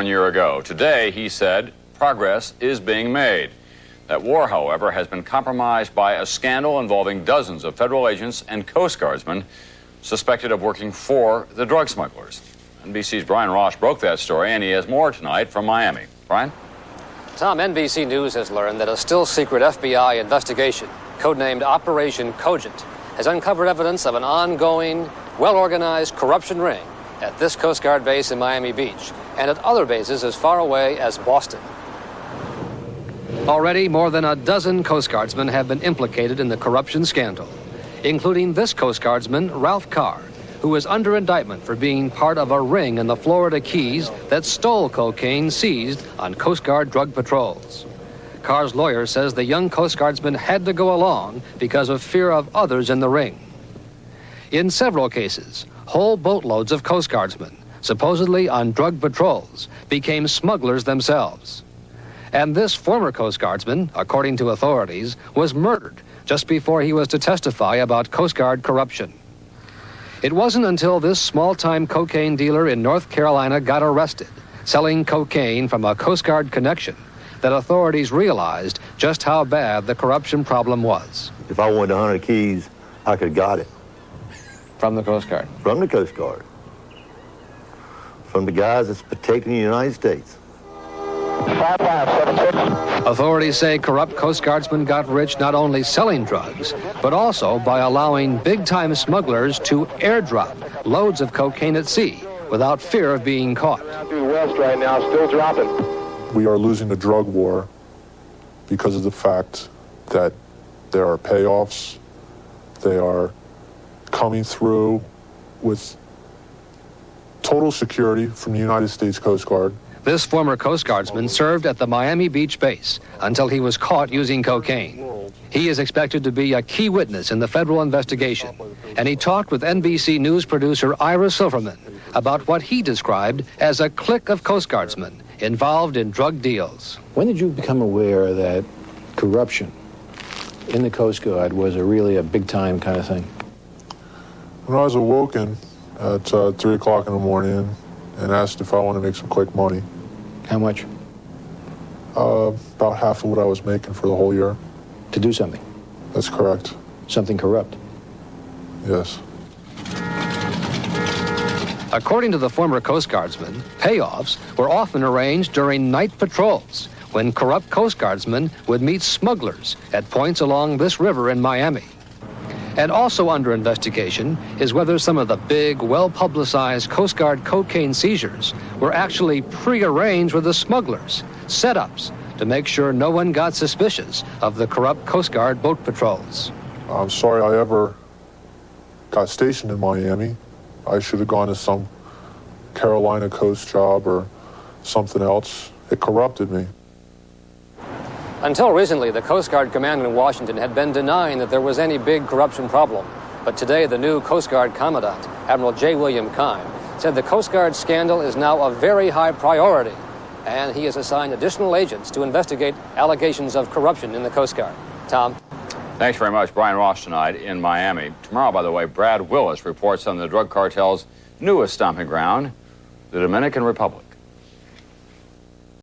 1 year ago. Today, he said, progress is being made. That war, however, has been compromised by a scandal involving dozens of federal agents and Coast Guardsmen suspected of working for the drug smugglers. NBC's Brian Ross broke that story, and he has more tonight from Miami. Brian? Tom, NBC News has learned that a still-secret FBI investigation, codenamed Operation Cogent, has uncovered evidence of an ongoing, well-organized corruption ring at this Coast Guard base in Miami Beach and at other bases as far away as Boston. Already, more than a dozen Coast Guardsmen have been implicated in the corruption scandal, including this Coast Guardsman, Ralph Carr, who is under indictment for being part of a ring in the Florida Keys that stole cocaine seized on Coast Guard drug patrols. Carr's lawyer says the young Coast Guardsman had to go along because of fear of others in the ring. In several cases, whole boatloads of Coast Guardsmen, supposedly on drug patrols, became smugglers themselves. And this former Coast Guardsman, according to authorities, was murdered just before he was to testify about Coast Guard corruption. It wasn't until this small-time cocaine dealer in North Carolina got arrested, selling cocaine from a Coast Guard connection, that authorities realized just how bad the corruption problem was. If I wanted 100 keys, I could have got it. From the Coast Guard? From the Coast Guard. From the guys that's protecting the United States. 5576. Authorities say corrupt Coast Guardsmen got rich not only selling drugs, but also by allowing big-time smugglers to airdrop loads of cocaine at sea without fear of being caught. Through the west right now, still dropping. We are losing the drug war because of the fact that there are payoffs. They are coming through with total security from the United States Coast Guard. This former Coast Guardsman served at the Miami Beach base until he was caught using cocaine. He is expected to be a key witness in the federal investigation, and he talked with NBC News producer Ira Silverman about what he described as a clique of Coast Guardsmen involved in drug deals. When did you become aware that corruption in the Coast Guard was really a big-time kind of thing? When I was awoken at 3 o'clock in the morning and asked if I want to make some quick money. How much? About half of what I was making for the whole year. To do something? That's correct. Something corrupt? Yes. According to the former Coast Guardsman, payoffs were often arranged during night patrols when corrupt Coast Guardsmen would meet smugglers at points along this river in Miami. And also under investigation is whether some of the big, well-publicized Coast Guard cocaine seizures were actually pre-arranged with the smugglers, setups to make sure no one got suspicious of the corrupt Coast Guard boat patrols. I'm sorry I ever got stationed in Miami. I should have gone to some Carolina coast job or something else. It corrupted me. Until recently, the Coast Guard command in Washington had been denying that there was any big corruption problem. But today, the new Coast Guard Commandant, Admiral J. William Kime, said the Coast Guard scandal is now a very high priority, and he has assigned additional agents to investigate allegations of corruption in the Coast Guard. Tom? Thanks very much. Brian Ross tonight in Miami. Tomorrow, by the way, Brad Willis reports on the drug cartel's newest stomping ground, the Dominican Republic.